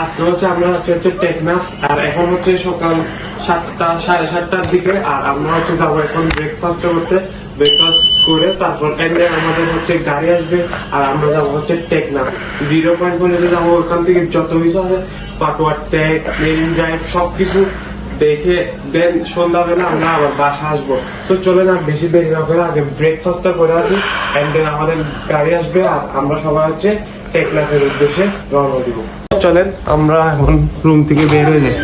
আজকে হচ্ছে আমরা হচ্ছে টেকনাফ, আর এখন হচ্ছে সকাল 7টা 7:30টার দিকে। আর আমরা হচ্ছে যাবো এখন ব্রেকফাস্ট করতে। ব্রেকফাস্ট করে তারপর আমাদের হচ্ছে গাড়ি আসবে, আর আমরা যাবো হচ্ছে টেকনাফ 0 পয়েন্ট পর্যন্ত যাবো। ওখান থেকে যত কিছু আছে পাটোয়ার টেক, মেরিন ড্রাইভ সবকিছু দেখে দেন সন্ধ্যাবেলা আমরা আবার বাসা আসবো। তো চলে না বেশি দেরি না করে আগে ব্রেকফাস্টটা করে আসি, এন্ড দেন আমাদের গাড়ি আসবে আর আমরা সবাই হচ্ছে টেকনাফের উদ্দেশ্যে রওনা দিব। চলেন আমরা এখন রুম থেকে বের হয়ে যাই।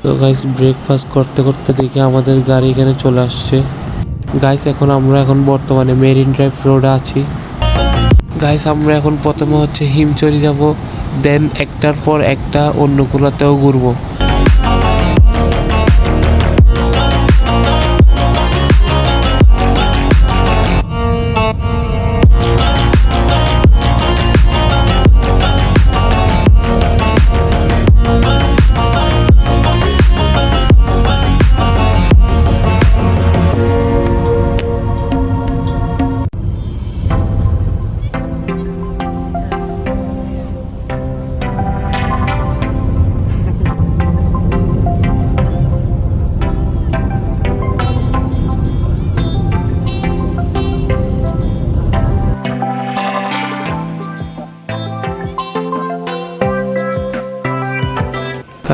তো গাইস ব্রেকফাস্ট করতে করতে দেখি আমাদের গাড়ি এখানে চলে আসছে। গাইস আমরা এখন বর্তমানে মেরিন ড্রাইভ রোডে আছি। গাইস আমরা এখন প্রথমে হচ্ছে হিমচরি যাব, দেন একটার পর একটা অন্য কোলাতেও ঘুরবো।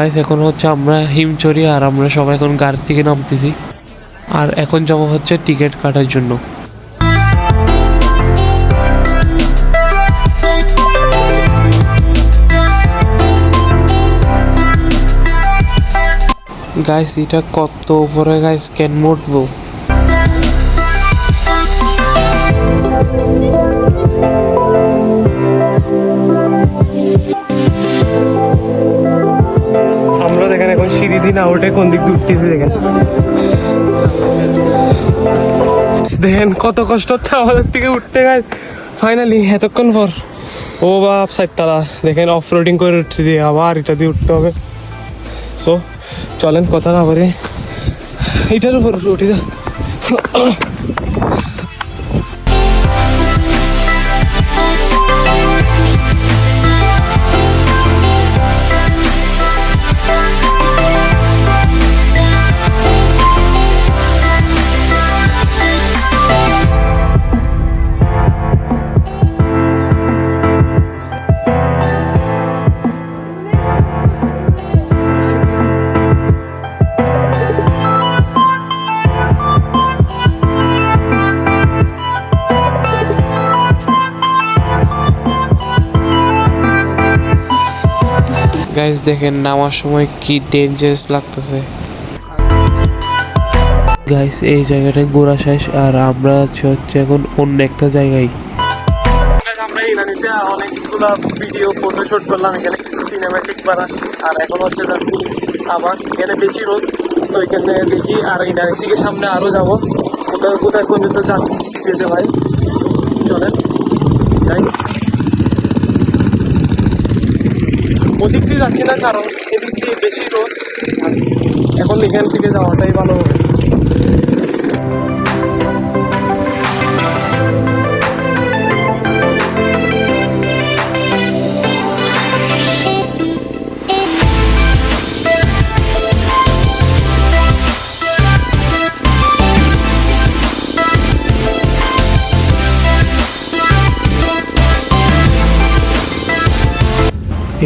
গাইস এখন হচ্ছে আমরা হিমচরি, আর আমরা সবাই এখন গাড়ি থেকে নামতেছি, আর এখন যাবো হচ্ছে টিকিট কাটার জন্য। গাইস এটা কত উপরে গাইস, কেন উঠবো? আমরা দেখেন এখন সিঁড়ি দিয়ে না ওঠে কোন দিক দিয়ে উঠতেছি। দেখেন কত কষ্ট হচ্ছে আমাদের থেকে উঠতে। গাইস ফাইনালি এতক্ষণ পর ও বাপ 7 তলা দেখেন অফ রোডিং করে উঠছি, আবার এটা দিয়ে উঠতে হবে। সো চলেন কথা না বলে এইটার উপর উঠে যা। গাইস দেখেন নামার সময় কি ডেঞ্জারাস লাগতেছে। গাইস এই জায়গাটায় ঘোরা শেষ, আর আমরা হচ্ছে এখন অন্য একটা জায়গায়। আমরা ইরানিতে অনেকগুলো ভিডিও ফটোশুট করলাম, এখানে কিছু সিনেম্যাটিক করা, আর এখন হচ্ছে যাচ্ছি আবার এখানে বেশি রোদ। তো এখানে দেখি আর ইরানি থেকে সামনে আরো যাবো, কোথায় কোথায় পর্যন্ত যেতে ভাই। চলেন যাই। ওদিক দিয়ে যাচ্ছি না কারণ এদিক দিয়ে বেশি রোদ, এখন এখান থেকে যাওয়াটাই ভালো হবে।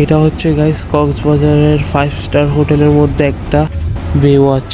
এটা হচ্ছে গাইস কক্সবাজারের 5 স্টার হোটেলের মধ্যে একটা বে ওয়াচ।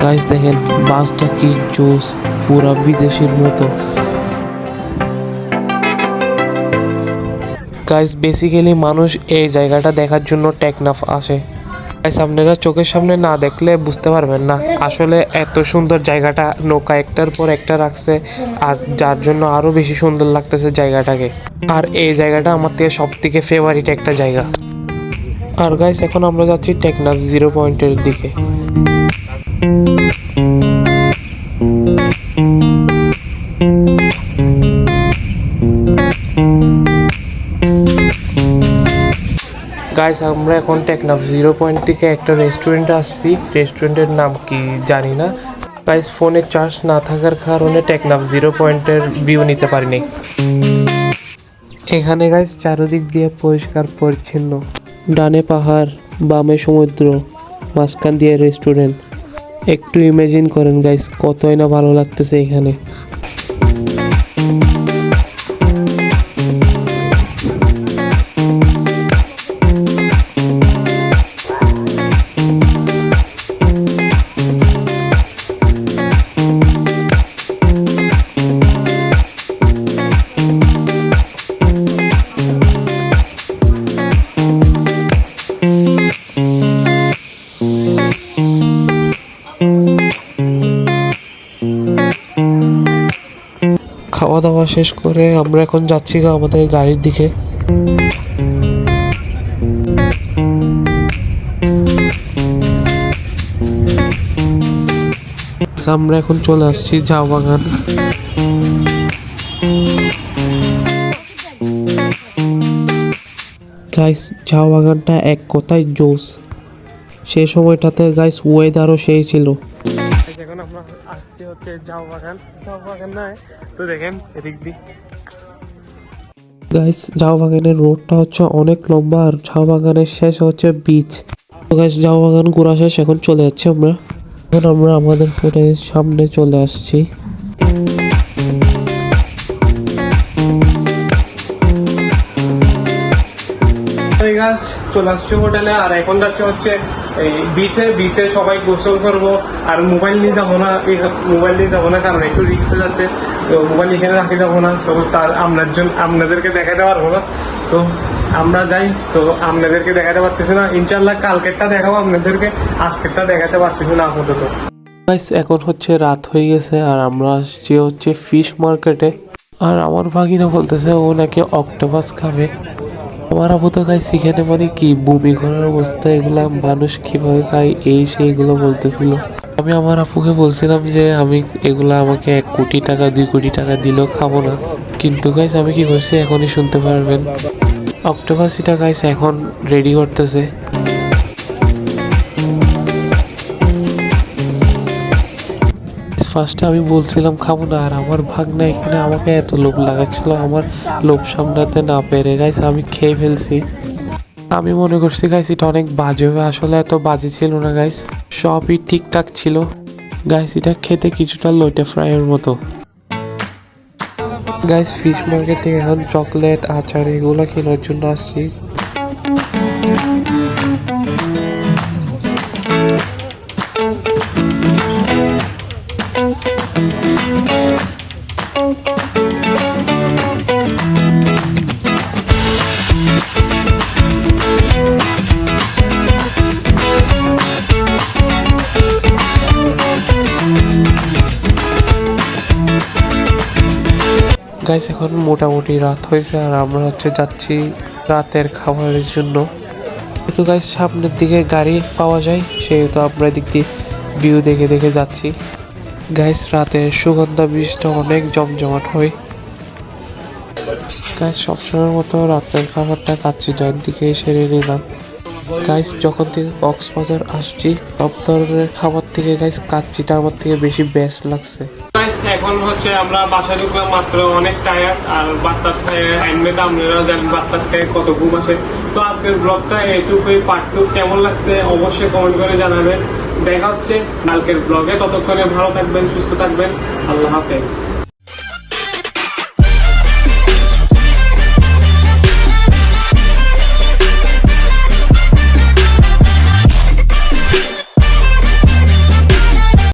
গাইস দেখেন বাসটা কি জোস, পুরা বিদেশির মতো। গাইস বেসিক্যালি মানুষ এই জায়গাটা দেখার জন্য টেকনাফ আসে। গাইস আপনারা চোখের সামনে না দেখলে বুঝতে পারবেন না আসলে এত সুন্দর জায়গাটা, নৌকা একটার পর একটা রাখছে আর যার জন্য আরো বেশি সুন্দর লাগতেছে জায়গাটাকে। আর এই জায়গাটা আমার থেকে সব থেকে ফেভারিট একটা জায়গা। আর গাইস এখন আমরা যাচ্ছি টেকনাফ 0 পয়েন্টের দিকে। গাইস আমরা এখন টেকনাফ 0 পয়েন্ট থেকে একটা রেস্টুরেন্টে আসছি, রেস্টুরেন্টের নাম কি জানি না। গাইস ফোনে চার্জ না থাকার কারণে টেকনাফ 0 পয়েন্টের ভিউ নিতে পারিনি। এখানে গাইস চারিদিক দিয়ে পরিষ্কার পরিচ্ছন্ন, ডানে পাহাড়, বামে সমুদ্র, মাঝখান দিয়ে রেস্টুরেন্ট। একটু ইমাজিন করেন গাইস কতই না ভালো লাগতেছে এখানে। খাওয়া দাওয়া শেষ করে আমরা এখন যাচ্ছি আমাদের গাড়ির দিকে। আমরা এখন চলে আসছি ঝাউ বাগান। গাইস ঝাউ বাগানটা এক কথায় জোস। সেই সময়টাতে গাইস ওয়েদারও সেই ছিল। এখন আমরা আসছি হচ্ছে ঝাউ বাগান, ঝাউ বাগান নয় তো দেখেন এদিক দিয়ে। গাইস ঝাউ বাগানের রোডটা হচ্ছে অনেক লম্বা আর ঝাউ বাগানের শেষ হচ্ছে বিচ। তো গাইস ঝাউ বাগান ঘোরা শেষ, এখন চলে যাচ্ছি আমরা। এখন আমরা আমাদের হোটেলের সামনে চলে আসছি। চলে আসছি হোটেলে আর এখন যাচ্ছে হচ্ছে এই বিচে সবাই গোসল করবো। আর মোবাইল নিয়ে যাবো না, কারণ একটু রিক্সে যাচ্ছে, তো মোবাইল এখানে রাখতে যাবো না। তো তার আপনাদেরকে দেখাতে পারবো না, তো আমরা যাই। তো আপনাদেরকে দেখাতে পারতেছি না, ইনশাল্লাহ কালকেরটা দেখাবো আপনাদেরকে, আজকেরটা দেখাতে পারতেছি না আপাতত। গাইস এখন হচ্ছে রাত হয়ে গেছে আর আমরা আসছি হচ্ছে ফিশ মার্কেটে। আর আমার ভাগিনা বলতেছে ও নাকি অক্টোপাস খাবে। আমার আপু তো গাইস এখানে মানে কি বমি করার অবস্থা, এগুলা মানুষ কিভাবে খায় এই সেইগুলো বলতেছিল। আমি আমার আপুকে বলছিলাম যে আমি এগুলা আমাকে 1 কোটি টাকা 2 কোটি টাকা দিলেও খাবো না, কিন্তু গাইস আমি কি করছি এখনই শুনতে পারবেন। অক্টোপাসিটা গাইস এখন রেডি করতেছে। ফার্স্টে আমি বলছিলাম খাবো না, আর আমার ভাগনা এখানে আমাকে এত লোভ লাগাচ্ছিল, আমার লোভ সামলাতে না পেরে গাইস আমি খেয়ে ফেলছি। আমি মনে করছি গাইস এটা অনেক বাজে হবে, আসলে এত বাজে ছিল না গাইস, সবই ঠিকঠাক ছিল। গাইস এটা খেতে কিছুটা লইটে ফ্রাইয়ের মতো। গাইস ফিশ মার্কেটে এখন চকলেট, আচার এগুলো কেনার জন্য আসছি। গাইস এখন মোটামুটি রাত হয়েছে আর আমরা হচ্ছে যাচ্ছি রাতের খাবারের জন্য। যেহেতু গাইস সামনের দিকে গাড়ি পাওয়া যায় সেহেতু আমরা দিক দিয়ে ভিউ দেখে দেখে যাচ্ছি। গাইস রাতের সুগন্ধা বৃষ্টিটা অনেক জমজমাট হয়। গাইস সবসময়ের মতো রাতের খাবারটা কাচ্চিটার দিকে সেরে নিলাম। গাইস যখন থেকে কক্সবাজার আসছি সব ধরনের খাবার থেকে গাইস কাচ্চিটা আমার থেকে বেশি বেস্ট লাগছে। এখন হচ্ছে আমরা বাসায় ঢুকলাম মাত্র, অনেক টায়ার্ড। আর বাচ্চার এমনিতে আপনারা জানেন বাচ্চার থেকে কত ঘুম আসে। তো আজকের ব্লগটা এইটুকুই, পার্ট 2 কেমন লাগছে অবশ্যই কমেন্ট করে জানাবেন। দেখা হচ্ছে কালকের ব্লগে, ততক্ষণে ভালো থাকবেন, সুস্থ থাকবেন, আল্লাহ হাফেজ।